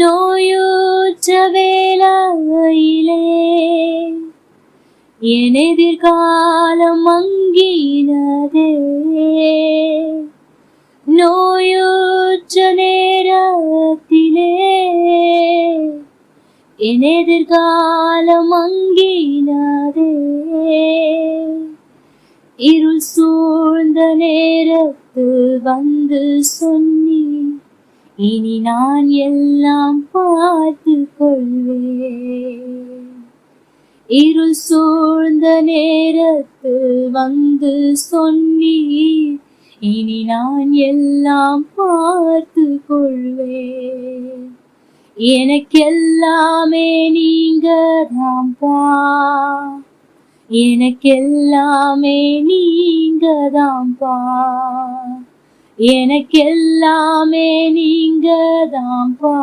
நோயுற்ற வேளையிலே என் எதிர்காலம் மங்கினதே. நோயுற்ற நேரத்திலே என் எதிர்காலம் மங்கினதே. இருள் சூழ்ந்த நேரத்து வந்து சொன்னி, இனி நான் எல்லாம் பார்த்து கொள்வேன். இருள் சூழ்ந்த நேரத்து வந்து சொன்னி, இனி நான் எல்லாம் பார்த்து கொள்வேன். எனக்கெல்லாமே நீங்க தான்பா, எனக்கெல்லாமே நீங்க தான்பா, எனக்கெல்லாமே நீங்க தான்பா.